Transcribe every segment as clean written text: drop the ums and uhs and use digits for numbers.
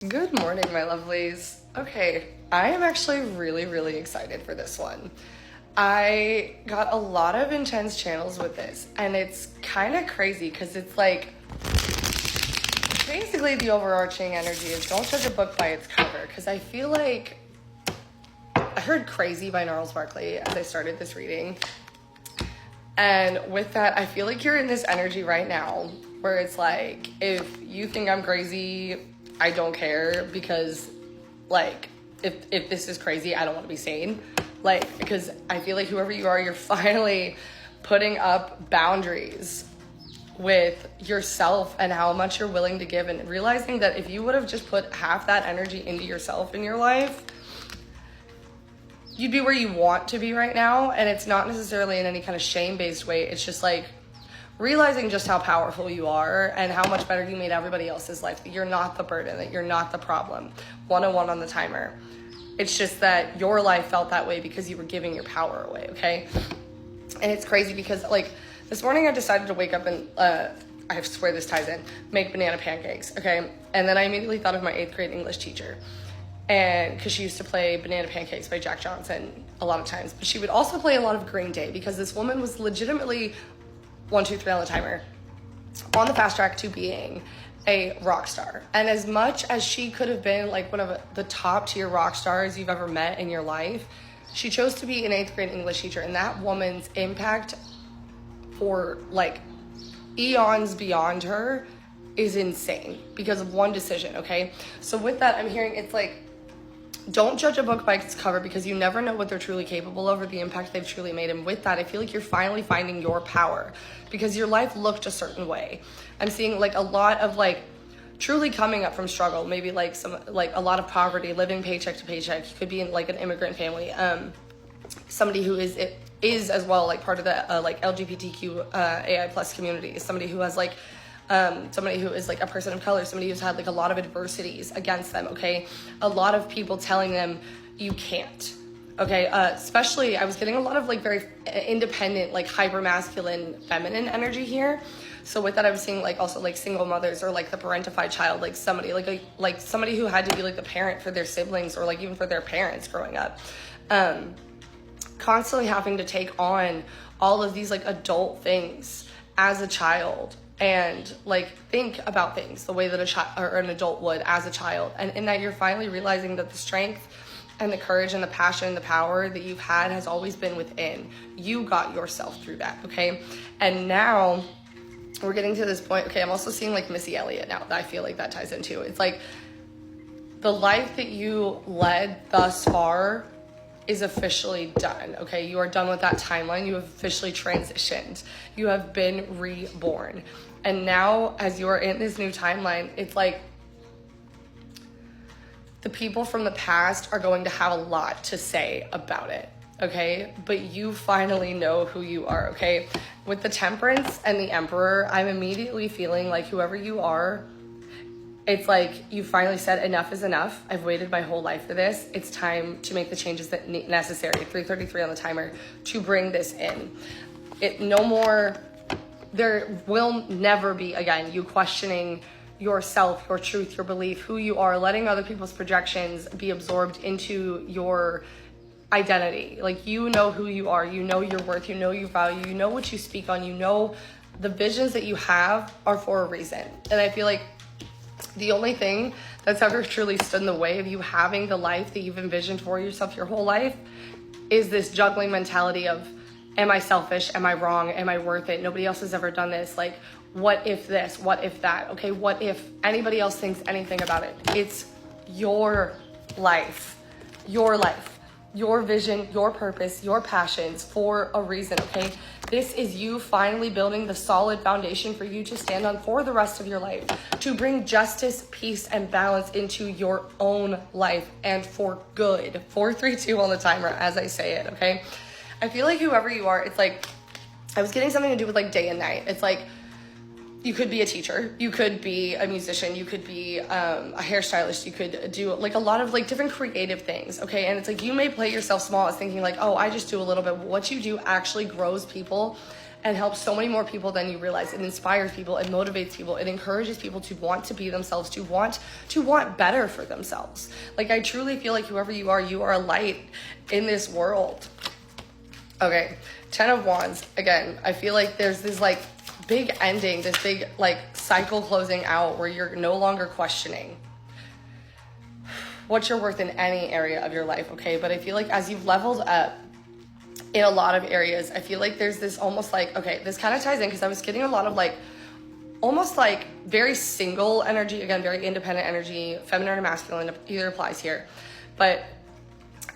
Good morning, my lovelies. Okay, I am actually really excited for this one. I got a lot of intense channels with this, and it's kind of crazy because it's like basically the overarching energy is don't judge a book by its cover. Because I feel like I heard Crazy by Gnarls Barkley as I started this reading, and with that, I feel like you're in this energy right now where it's like, if you think I'm crazy, I don't care, because like if this is crazy, I don't want to be sane. Like, because I feel like whoever you are, you're finally putting up boundaries with yourself and how much you're willing to give, and realizing that if you would have just put half that energy into yourself in your life, you'd be where you want to be right now. And it's not necessarily in any kind of shame-based way. It's just like realizing just how powerful you are and how much better you made everybody else's life. That you're not the burden, that you're not the problem. 101 on the timer. It's just that your life felt that way because you were giving your power away, okay? And it's crazy because, like, this morning I decided to wake up and, I swear this ties in, make banana pancakes, okay? And then I immediately thought of my 8th grade English teacher. And because she used to play Banana Pancakes by Jack Johnson a lot of times. But she would also play a lot of Green Day, because this woman was legitimately 1, 2, 3 on the timer, on the fast track to being a rock star. And as much as she could have been like one of the top tier rock stars you've ever met in your life, she chose to be an 8th grade English teacher. And that woman's impact for like eons beyond her is insane because of one decision, okay? So with that, I'm hearing it's like, don't judge a book by its cover, because you never know what they're truly capable of or the impact they've truly made. And with that, I feel like you're finally finding your power, because your life looked a certain way. I'm seeing like a lot of like truly coming up from struggle, maybe like a lot of poverty, living paycheck to paycheck. You could be in like an immigrant family, somebody who is as well like part of the like LGBTQ AI plus community, somebody who has like somebody who is like a person of color, somebody who's had like a lot of adversities against them, okay? A lot of people telling them you can't, okay? Especially I was getting a lot of like very independent, like hyper masculine feminine energy here. So with that, I was seeing like also like single mothers, or like the parentified child, like somebody like somebody who had to be like the parent for their siblings, or like even for their parents growing up, constantly having to take on all of these like adult things as a child, and like think about things the way that a child or an adult would as a child. And in that, you're finally realizing that the strength and the courage and the passion and the power that you've had has always been within. You got yourself through that, okay? And now we're getting to this point, okay? I'm also seeing like Missy Elliott now, that I feel like that ties into. It's like the life that you led thus far is officially done, okay? You are done with that timeline. You have officially transitioned. You have been reborn. And now, as you are in this new timeline, it's like the people from the past are going to have a lot to say about it, okay? But you finally know who you are, okay? With the Temperance and the Emperor, I'm immediately feeling like whoever you are, it's like you finally said enough is enough. I've waited my whole life for this. It's time to make the changes that necessary. 3:33 on the timer to bring this in. No more. There will never be again you questioning yourself, your truth, your belief, who you are, letting other people's projections be absorbed into your identity. Like, you know who you are. You know your worth. You know your value. You know what you speak on. You know the visions that you have are for a reason. And I feel like the only thing that's ever truly stood in the way of you having the life that you've envisioned for yourself your whole life is this juggling mentality of, am I selfish? Am I wrong? Am I worth it? Nobody else has ever done this. Like, what if this? What if that? Okay, what if anybody else thinks anything about it? It's your life, your vision, your purpose, your passions for a reason, okay? This is you finally building the solid foundation for you to stand on for the rest of your life, to bring justice, peace, and balance into your own life, and for good. 432 on the timer as I say it, okay? I feel like whoever you are, it's like, I was getting something to do with like day and night. It's like, you could be a teacher, you could be a musician, you could be a hairstylist, you could do like a lot of like different creative things, okay? And it's like, you may play yourself small as thinking like, oh, I just do a little bit. What you do actually grows people and helps so many more people than you realize. It inspires people, it motivates people, it encourages people to want to be themselves, to want better for themselves. Like, I truly feel like whoever you are a light in this world. Okay, 10 of Wands. Again, I feel like there's this like big ending, this big like cycle closing out where you're no longer questioning what you're worth in any area of your life, okay? But I feel like as you've leveled up in a lot of areas, I feel like there's this almost like, okay, this kind of ties in because I was getting a lot of like, almost like very single energy, again, very independent energy, feminine or masculine, either applies here. But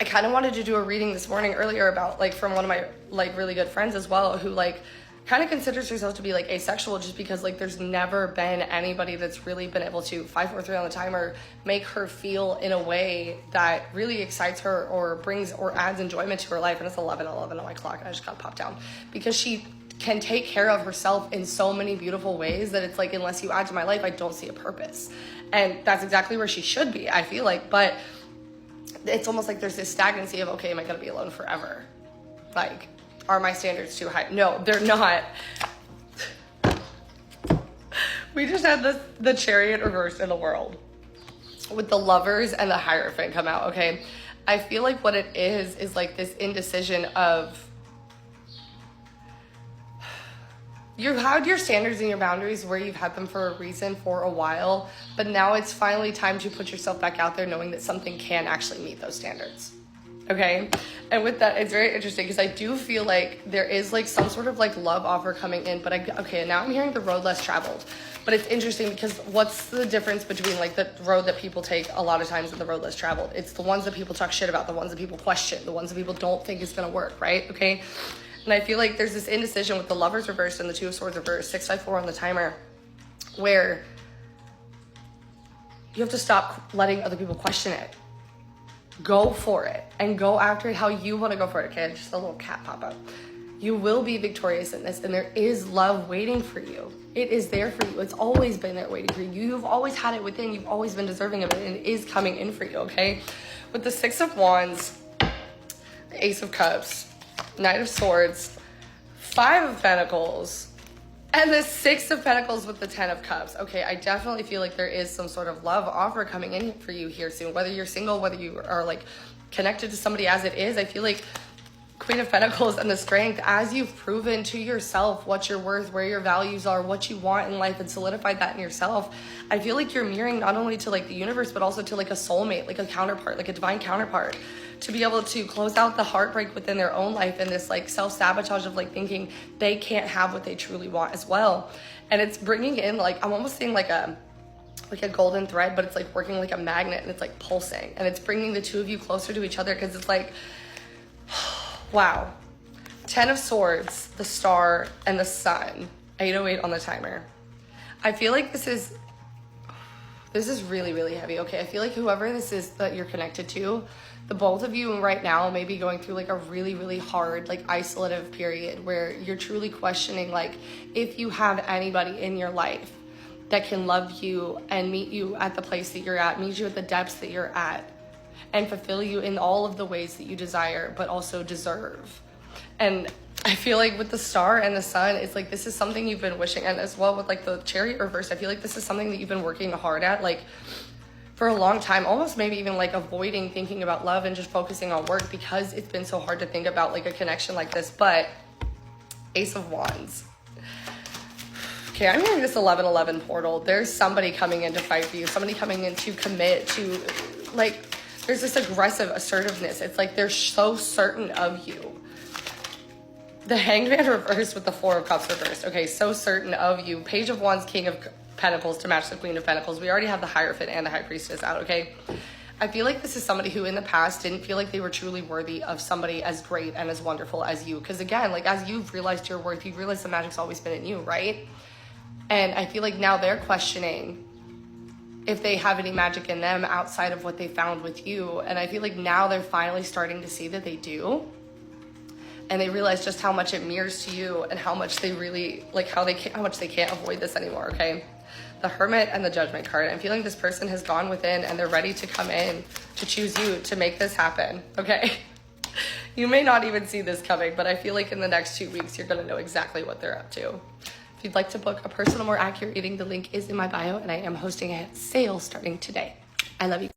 I kind of wanted to do a reading this morning earlier about like from one of my like really good friends as well, who like kind of considers herself to be like asexual just because like there's never been anybody that's really been able to 543 on the timer make her feel in a way that really excites her or brings or adds enjoyment to her life. And it's 11:11 on my clock and I just got popped down because she can take care of herself in so many beautiful ways that it's like, unless you add to my life, I don't see a purpose. And that's exactly where she should be, I feel like. But it's almost like there's this stagnancy of, okay, am I going to be alone forever? Like, are my standards too high? No, they're not. We just had the Chariot reversed in the world with the Lovers and the Hierophant come out, okay? I feel like what it is like this indecision of, you've had your standards and your boundaries where you've had them for a reason for a while, but now it's finally time to put yourself back out there knowing that something can actually meet those standards. Okay? And with that, it's very interesting because I do feel like there is like some sort of like love offer coming in, but okay, now I'm hearing the road less traveled. But it's interesting because what's the difference between like the road that people take a lot of times and the road less traveled? It's the ones that people talk shit about, the ones that people question, the ones that people don't think is gonna work, right? Okay? And I feel like there's this indecision with the Lovers reversed and the Two of Swords reversed, 654 on the timer, where you have to stop letting other people question it. Go for it and go after it how you want to go for it. Okay, just a little cat pop up. You will be victorious in this, and there is love waiting for you. It is there for you. It's always been there waiting for you. You've always had it within. You've always been deserving of it, and it is coming in for you, okay? With the Six of Wands, the Ace of Cups, Knight of Swords, Five of Pentacles, and the Six of Pentacles with the 10 of Cups. Okay, I definitely feel like there is some sort of love offer coming in for you here soon. Whether you're single, whether you are like connected to somebody as it is, I feel like Queen of Pentacles and the Strength, as you've proven to yourself what you're worth, where your values are, what you want in life, and solidified that in yourself, I feel like you're mirroring not only to like the universe, but also to like a soulmate, like a counterpart, like a divine counterpart, to be able to close out the heartbreak within their own life and this like self-sabotage of like thinking they can't have what they truly want as well. And it's bringing in like, I'm almost seeing like a golden thread, but it's like working like a magnet and it's like pulsing, and it's bringing the two of you closer to each other because it's like, wow. 10 of Swords, the Star, and the Sun, 808 on the timer. I feel like this is really, really heavy, okay? I feel like whoever this is that you're connected to, the both of you right now may be going through like a really, really hard, like isolative period where you're truly questioning like if you have anybody in your life that can love you and meet you at the place that you're at, meet you at the depths that you're at, and fulfill you in all of the ways that you desire, but also deserve. And I feel like with the Star and the Sun, it's like this is something you've been wishing, and as well with like the Chariot reversed, I feel like this is something that you've been working hard at, like for a long time, almost maybe even like avoiding thinking about love and just focusing on work because it's been so hard to think about like a connection like this. But Ace of Wands. Okay, I'm hearing this 1111 portal. There's somebody coming in to fight for you, somebody coming in to commit to, like, there's this aggressive assertiveness. It's like they're so certain of you. The Hanged Man reversed with the Four of Cups reversed. Okay, so certain of you. Page of Wands, King of Pentacles to match the Queen of Pentacles. We already have the Hierophant and the High Priestess out, okay? I feel like this is somebody who in the past didn't feel like they were truly worthy of somebody as great and as wonderful as you. Because again, like as you've realized your worth, you've realized the magic's always been in you, right? And I feel like now they're questioning if they have any magic in them outside of what they found with you. And I feel like now they're finally starting to see that they do. And they realize just how much it mirrors to you and how much they really, like how much they can't avoid this anymore, okay? The Hermit and the Judgment card. I'm feeling this person has gone within and they're ready to come in to choose you to make this happen, okay? You may not even see this coming, but I feel like in the next 2 weeks, you're gonna know exactly what they're up to. If you'd like to book a personal, more accurate reading, the link is in my bio, and I am hosting a sale starting today. I love you.